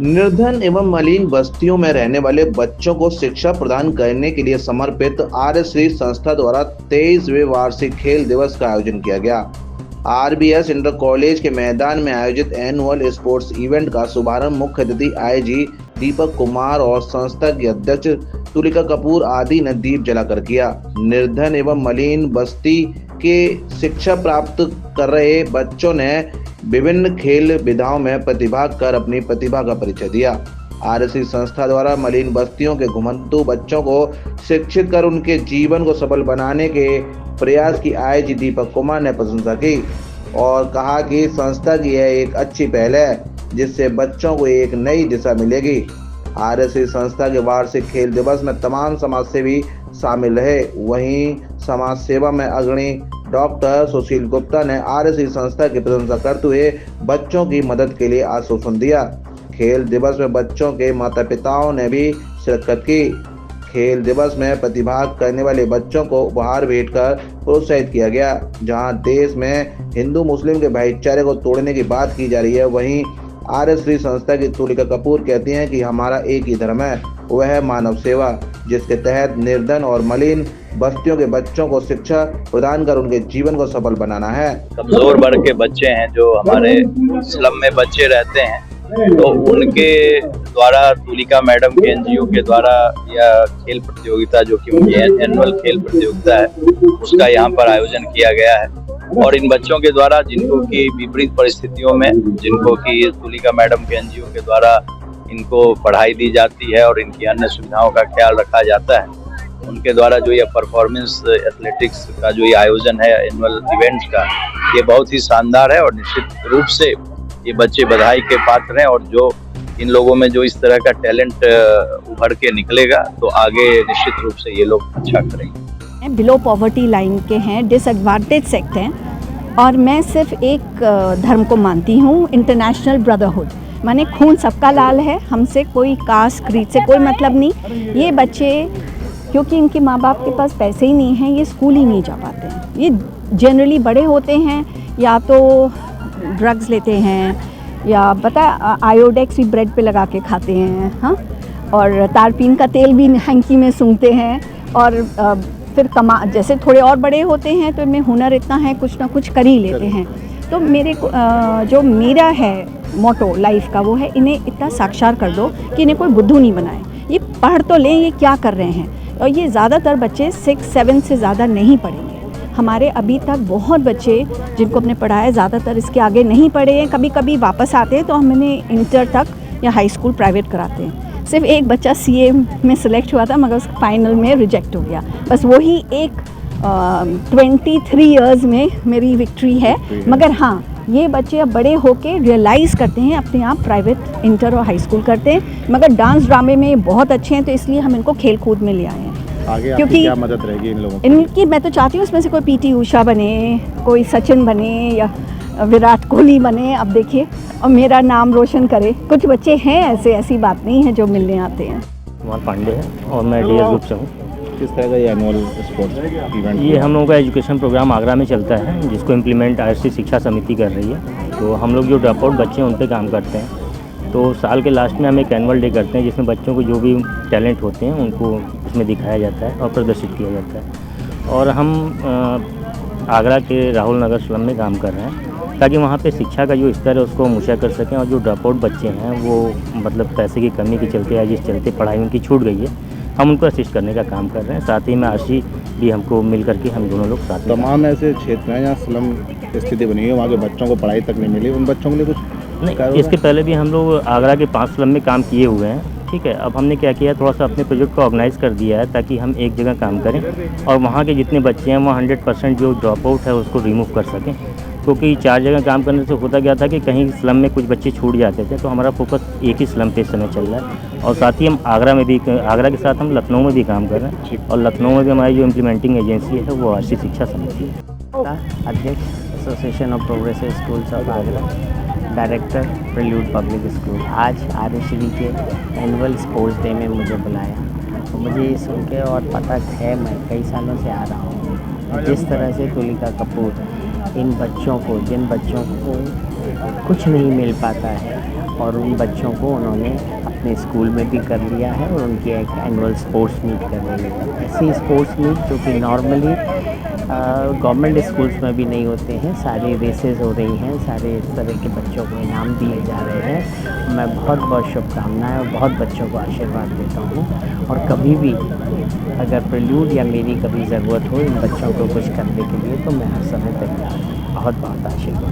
निर्धन एवं मलिन बस्तियों में रहने वाले बच्चों को शिक्षा प्रदान करने के लिए समर्पित आर्य श्री संस्था द्वारा 23वें वार्षिक खेल दिवस का आयोजन किया गया। आरबीएस इंटर कॉलेज के मैदान में आयोजित एनुअल स्पोर्ट्स इवेंट का शुभारंभ मुख्य अतिथि आईजी दीपक कुमार और संस्था की अध्यक्ष तुलिका कपूर आदि ने दीप जलाकर किया। निर्धन एवं मलिन बस्ती के शिक्षा प्राप्त कर रहे बच्चों ने विभिन्न खेल विधाओं में प्रतिभाग कर अपनी प्रतिभा का परिचय दिया। आरएससी संस्था द्वारा मलिन बस्तियों के घुमंतु बच्चों को शिक्षित कर उनके जीवन को सफल बनाने के प्रयास की आईजी दीपक कुमार ने प्रशंसा की और कहा कि संस्था की यह एक अच्छी पहल है जिससे बच्चों को एक नई दिशा मिलेगी। आरएससी संस्था के वार्षिक खेल दिवस में तमाम समाजसेवी शामिल रहे। वहीं समाज सेवा में अग्रणी डॉक्टर सुशील गुप्ता ने आरएससी संस्था की प्रशंसा करते हुए बच्चों की मदद के लिए आश्वासन दिया। खेल दिवस में बच्चों के माता पिताओं ने भी शिरकत की। खेल दिवस में प्रतिभाग करने वाले बच्चों को उपहार भेंट कर प्रोत्साहित किया गया। जहां देश में हिंदू मुस्लिम के भाईचारे को तोड़ने की बात की जा रही है, वहीं आरएससी संस्था की तुलिका कपूर कहती हैं कि हमारा एक ही धर्म है, वह है मानव सेवा, जिसके तहत निर्धन और मलिन बस्तियों के बच्चों को शिक्षा प्रदान कर उनके जीवन को सफल बनाना है। कमजोर वर्ग के बच्चे हैं जो हमारे स्लम में बच्चे रहते हैं, तो उनके द्वारा तुलिका मैडम के एनजीओ के द्वारा यह खेल प्रतियोगिता जो कि एनुअल खेल प्रतियोगिता है उसका यहाँ पर आयोजन किया गया है। और इन बच्चों के द्वारा जिनको कि विपरीत परिस्थितियों में जिनको कि तुलिका मैडम के एनजीओ के द्वारा इनको पढ़ाई दी जाती है और इनकी अन्य सुविधाओं का ख्याल रखा जाता है, उनके द्वारा जो ये परफॉर्मेंस एथलेटिक्स का जो ये आयोजन है एनुअल इवेंट का, ये बहुत ही शानदार है और निश्चित रूप से ये बच्चे बधाई के पात्र हैं। और जो इन लोगों में जो इस तरह का टैलेंट उभर के निकलेगा तो आगे निश्चित रूप से ये लोग अच्छा करेंगे। बिलो पॉवर्टी लाइन के हैं, डिसएडवांटेज सेक्ट हैं और मैं सिर्फ एक धर्म को मानती हूँ, इंटरनेशनल ब्रदरहुड। माने खून सबका लाल है, हमसे कोई कास्ट क्रीड से कोई मतलब नहीं। ये बच्चे क्योंकि इनके माँ बाप के पास पैसे ही नहीं हैं, ये स्कूल ही नहीं जा पाते हैं। ये जनरली बड़े होते हैं या तो ड्रग्स लेते हैं या पता आयोडेक्स भी ब्रेड पे लगा के खाते हैं, हाँ, और तारपीन का तेल भी हैंकी में सूंघते हैं। और फिर जैसे थोड़े और बड़े होते हैं तो इनमें हुनर इतना है, कुछ ना कुछ कर ही लेते हैं। तो जो मेरा है मोटो लाइफ का वो है, इन्हें इतना साक्षात कर दो कि इन्हें कोई बुद्धू नहीं बनाए। ये पढ़ तो लें, ये क्या कर रहे हैं। और ये ज़्यादातर बच्चे 6-7 से ज़्यादा नहीं पढ़ेंगे। हमारे अभी तक बहुत बच्चे जिनको हमने पढ़ाया ज़्यादातर इसके आगे नहीं पढ़े हैं। कभी कभी वापस आते हैं तो हम इन्हें इंटर तक या हाई स्कूल प्राइवेट कराते हैं। सिर्फ एक बच्चा सीए में सिलेक्ट हुआ था मगर उसका फाइनल में रिजेक्ट हो गया। बस वही एक 23 इयर्स में मेरी विक्ट्री है। मगर हाँ, ये बच्चे अब बड़े होके रियलाइज़ करते हैं, अपने आप प्राइवेट इंटर और हाई स्कूल करते हैं। मगर डांस ड्रामे में बहुत अच्छे हैं, तो इसलिए हम इनको खेल कूद में ले आए हैं। आगे आपकी क्या मदद रहेगी इन लोगों की? इनकी मैं तो चाहती हूँ उसमें से कोई पीटी उषा बने, कोई सचिन बने या विराट कोहली बने। अब देखिए, और मेरा नाम रोशन करे। कुछ बच्चे हैं ऐसी बात नहीं है जो मिलने आते हैं। कुमार पांडे है और मैं डीएस ग्रुप से हूँ। किस तरह का ये एनुअल स्पोर्ट्स इवेंट? ये हम लोगों का एजुकेशन प्रोग्राम आगरा में चलता है जिसको इम्प्लीमेंट आरएससी शिक्षा समिति कर रही है। तो हम लोग जो ड्रॉप आउट बच्चे हैं उन पर काम करते हैं। तो साल के लास्ट में हम एक एनुअल डे करते हैं जिसमें बच्चों को जो भी टैलेंट होते हैं उनको उसमें दिखाया जाता है और प्रदर्शित किया जाता है। और हम आगरा के राहुल नगर स्लम में काम कर रहे हैं ताकि वहाँ पे शिक्षा का जो स्तर है उसको हम ऊँचा कर सकें। और जो ड्रॉप आउट बच्चे हैं वो मतलब पैसे की कमी के चलते या जिस चलते पढ़ाई उनकी छूट गई है, हम उनको असिस्ट करने का काम कर रहे हैं। साथ ही में आरसी भी हमको मिल करके हम दोनों लोग साथ में। तमाम ऐसे क्षेत्र हैं जहाँ स्लम स्थिति बनी है, वहाँ के बच्चों को पढ़ाई तक नहीं मिली, उन बच्चों के लिए कुछ नहीं। इसके पहले भी हम लोग आगरा के 5 स्लम में काम किए हुए हैं, ठीक है। अब हमने क्या किया, थोड़ा सा अपने प्रोजेक्ट को ऑर्गेनाइज़ कर दिया है ताकि हम एक जगह काम करें और वहाँ के जितने बच्चे हैं वो 100% जो ड्रॉप आउट है उसको रिमूव कर सकें। क्योंकि 4 जगह काम करने से होता क्या था कि कहीं स्लम में कुछ बच्चे छूट जाते थे। तो हमारा फोकस एक ही स्लम पे इस समय चल रहा है। और साथ ही हम आगरा में भी, आगरा के साथ हम लखनऊ में भी काम कर रहे हैं। और लखनऊ में भी हमारी जो इम्प्लीमेंटिंग एजेंसी है वो आरसी शिक्षा समिति है। अध्यक्ष association of progressive schools of Agra, director prelude public school. आज आर्यश्री के एनुअल स्पोर्ट्स डे में मुझे बुलाया तो मुझे ये सुन के और पता है, मैं कई सालों से आ रहा हूँ जिस तरह से तुलिका कपूर इन बच्चों को, जिन बच्चों को कुछ नहीं मिल पाता है, और उन बच्चों को उन्होंने अपने स्कूल में भी कर लिया है और उनकी एक एनुअल स्पोर्ट्स मीट कर रही है। ऐसी स्पोर्ट्स मीट जो कि नॉर्मली गवर्नमेंट स्कूल्स में भी नहीं होते हैं, सारी रेसेस हो रही हैं, सारे इस तरह के बच्चों को इनाम दिए जा रहे हैं। मैं बहुत बहुत शुभकामनाएं और बहुत बच्चों को आशीर्वाद देता हूँ और कभी भी अगर प्रेल्यूड या मेरी कभी ज़रूरत हो इन बच्चों को कुछ करने के लिए तो मैं हर समय तैयार हूँ। बहुत बहुत आशीर्वाद।